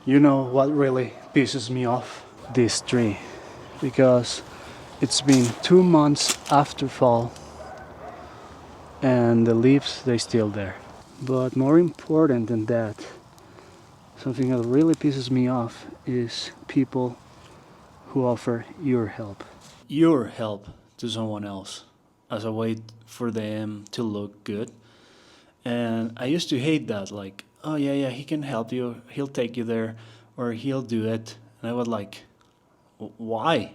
You know what really pisses me off? This tree. Because it's been 2 months after fall and the leaves they still there. But more important than that, something that really pisses me off is people who offer your help. Your help to someone else as a way for them to look good. And I used to hate that, like, oh yeah, yeah, he can help you, he'll take you there, or he'll do it. And I was like, why?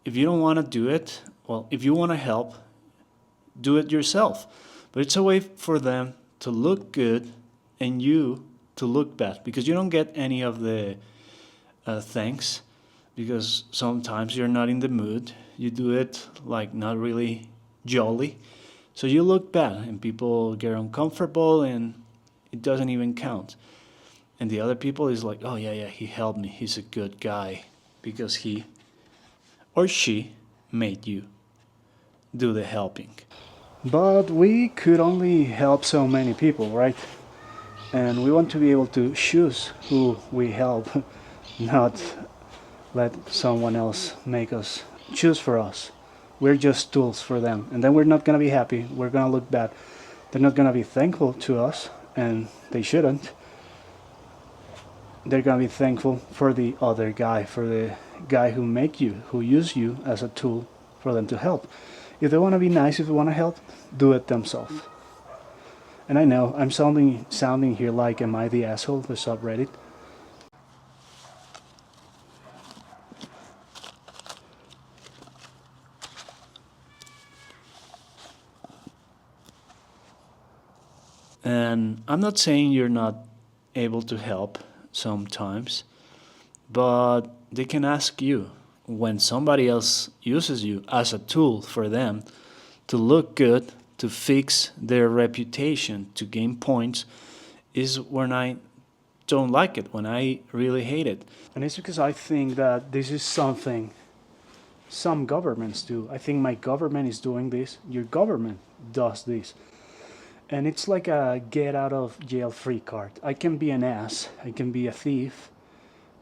If you don't want to do it, well, if you want to help, do it yourself. But it's a way for them to look good and you to look bad because you don't get any of the thanks because sometimes you're not in the mood. You do it like not really jolly. So you look bad and people get uncomfortable and it doesn't even count. And the other people is like, oh yeah, yeah, he helped me. He's a good guy because he or she made you do the helping. But we could only help so many people, right? And we want to be able to choose who we help, not let someone else make us choose for us. We're just tools for them. And then we're not going to be happy. We're going to look bad. They're not going to be thankful to us, and they shouldn't. They're going to be thankful for the other guy, for the guy who make you, who use you as a tool for them to help. If they want to be nice, if they want to help, do it themselves. And I know I'm sounding here like am I the asshole of the subreddit? And I'm not saying you're not able to help sometimes, but they can ask you when somebody else uses you as a tool for them to look good, to fix their reputation, to gain points, is when I don't like it, when I really hate it. And it's because I think that this is something some governments do. I think my government is doing this, your government does this. And it's like a get out of jail free card. I can be an ass, I can be a thief,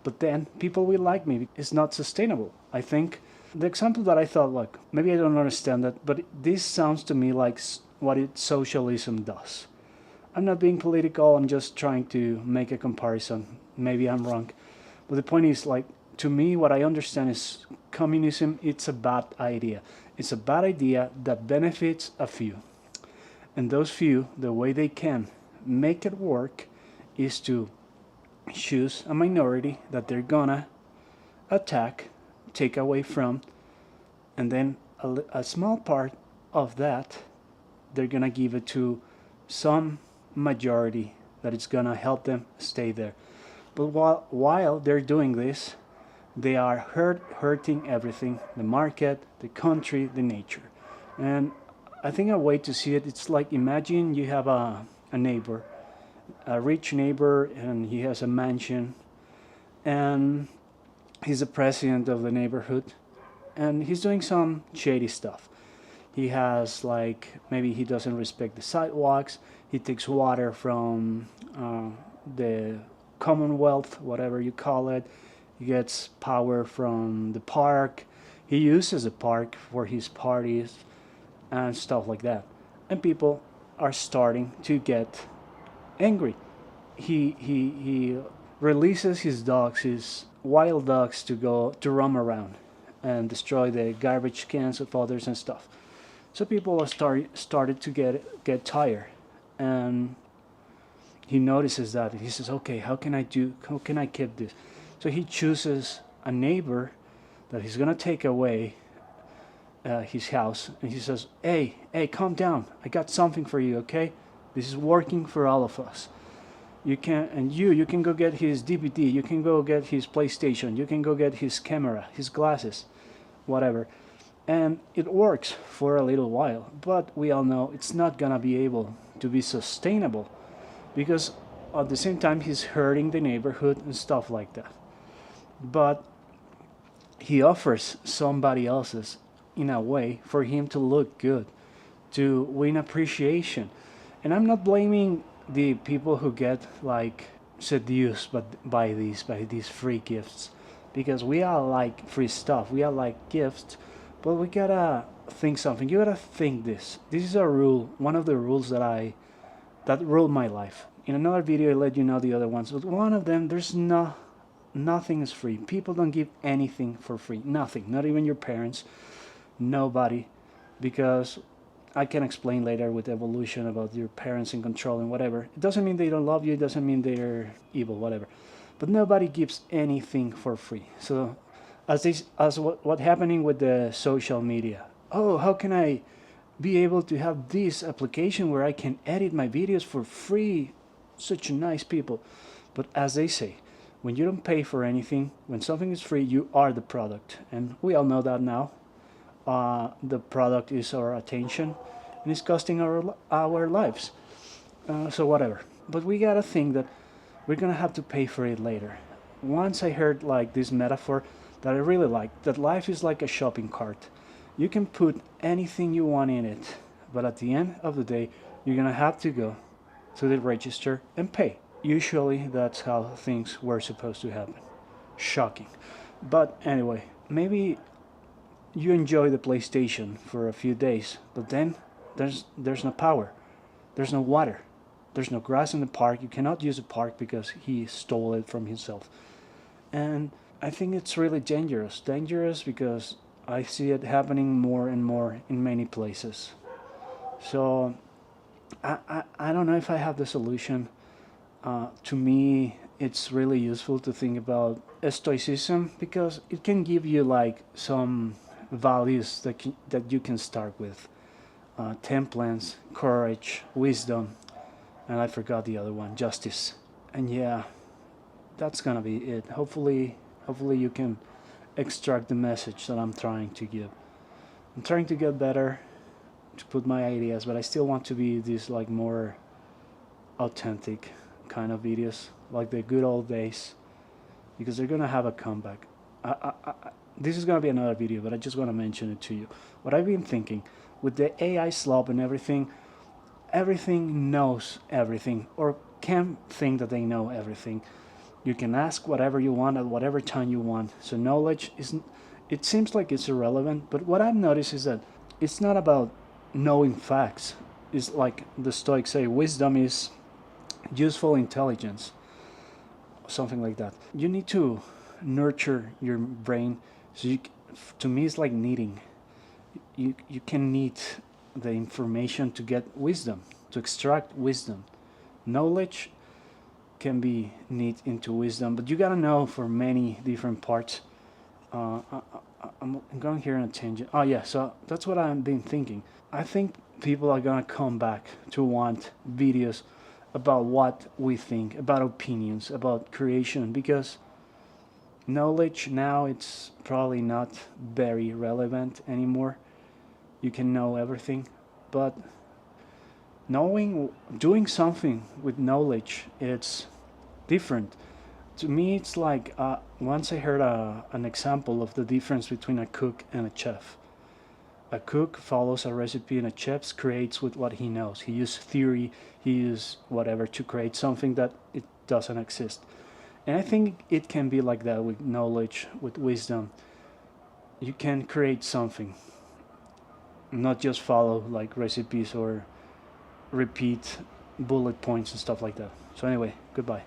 but then people will like me. It's not sustainable. I think the example that I thought, like, maybe I don't understand that, but this sounds to me like what socialism does. I'm not being political, I'm just trying to make a comparison. Maybe I'm wrong. But the point is, like, to me, what I understand is communism, it's a bad idea. It's a bad idea that benefits a few. And those few, the way they can make it work is to choose a minority that they're gonna attack, take away from, and then a small part of that they're gonna give it to some majority that it's gonna help them stay there. But while they're doing this, they are hurting everything: the market, the country, the nature. And I think a way to see it, it's like imagine you have a neighbor, a rich neighbor, and he has a mansion, and he's the president of the neighborhood, and he's doing some shady stuff. He has, like, maybe he doesn't respect the sidewalks. He takes water from the Commonwealth, whatever you call it. He gets power from the park. He uses the park for his parties and stuff like that. And people are starting to get angry. He releases his dogs, his wild dogs, to go to roam around and destroy the garbage cans of others and stuff. So people are started to get tired, and he notices that he says, "Okay, how can I do? How can I keep this?" So he chooses a neighbor that he's gonna take away his house, and he says, "Hey, hey, calm down. I got something for you. Okay, this is working for all of us. You can and you can go get his DVD. You can go get his PlayStation. You can go get his camera, his glasses, whatever." And it works for a little while, but we all know it's not gonna be able to be sustainable because at the same time he's hurting the neighborhood and stuff like that. But he offers somebody else's in a way for him to look good, to win appreciation. And I'm not blaming the people who get, like, seduced by these free gifts, because we all like free stuff, we all like gifts, but we gotta think something. You gotta think this is a rule, one of the rules that ruled my life. In another video I let you know the other ones, but one of them, there's nothing is free. People don't give anything for free, nothing, not even your parents, nobody. Because I can explain later with evolution about your parents and control and whatever. It doesn't mean they don't love you, it doesn't mean they're evil, whatever. But nobody gives anything for free. So as what happening with the social media. Oh, how can I be able to have this application where I can edit my videos for free? Such nice people. But as they say, when you don't pay for anything, when something is free, you are the product. And we all know that now. The product is our attention, and it's costing our lives. So whatever. But we gotta think that we're gonna have to pay for it later. Once I heard like this metaphor that I really like, that life is like a shopping cart. You can put anything you want in it, but at the end of the day, you're gonna have to go to the register and pay. Usually that's how things were supposed to happen. Shocking. But anyway, maybe you enjoy the PlayStation for a few days, but then there's no power, there's no water, there's no grass in the park. You cannot use the park because he stole it from himself. And I think it's really dangerous because I see it happening more and more in many places. So I don't know if I have the solution. To me, it's really useful to think about stoicism because it can give you like some values that you can start with. Temperance, courage, wisdom, and I forgot the other one, justice. And yeah, that's gonna be it. Hopefully you can extract the message that I'm trying to give. I'm trying to get better, to put my ideas, but I still want to be these like more authentic kind of videos, like the good old days, because they're gonna have a comeback. This is gonna be another video, but I just want to mention it to you. What I've been thinking with the AI slop and everything knows everything, or can think that they know everything. You can ask whatever you want at whatever time you want. So knowledge isn't. It seems like it's irrelevant, but what I've noticed is that it's not about knowing facts. It's like the Stoics say, wisdom is useful intelligence, something like that. You need to nurture your brain. So to me, it's like kneading. You can knead the information to get wisdom, to extract wisdom. Knowledge can be knead into wisdom, but you gotta know for many different parts. I'm going here on a tangent. Oh yeah, so that's what I've been thinking. I think people are gonna come back to want videos about what we think, about opinions, about creation, because knowledge now it's probably not very relevant anymore. You can know everything, but doing something with knowledge, it's different. To me, it's like once I heard an example of the difference between a cook and a chef. A cook follows a recipe and a chef creates with what he knows. He uses theory, he uses whatever to create something that it doesn't exist. And I think it can be like that with knowledge, with wisdom. You can create something, not just follow like recipes or repeat bullet points and stuff like that. So anyway, goodbye.